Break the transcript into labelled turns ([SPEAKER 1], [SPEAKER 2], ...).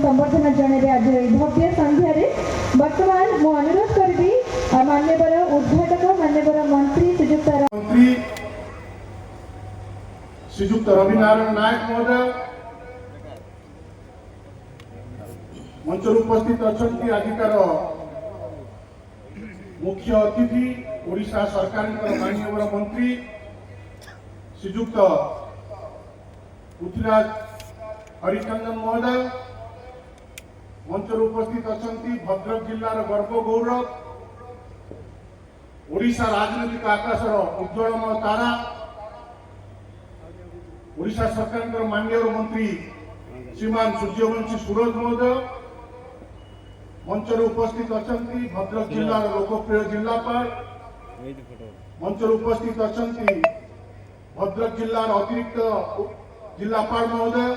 [SPEAKER 1] संबर्धना जन आज भव्य संध्यार बर्तमान मु अनुरोध करी मान्यवर उद्घाटक मान्यवर मंत्री
[SPEAKER 2] श्रीजुक्त रविनारायण नायक महोदय मंच उपस्थित अच्छा आजिकार मुख्य अतिथि ओडिशा सरकार मान्यवर मंत्री श्रीजुक्त पृथ्वीराज हरिचंदन महोदय मंच उपस्थित अच्छा भद्रक जिलार गर्व गौरव ओडिशा राजनीतिक आकाशर उज्ज्वलमय तारा ओडिशा सरकार माननीय मंत्री श्रीमान सूर्यवंशी सूरज महोदय मंच उपस्थित अच्छा भद्रक जिलार लोकप्रिय जिलापाल मंच उपस्थित अच्छा भद्रक जिलार अतिरिक्त जिलापाल महोदय।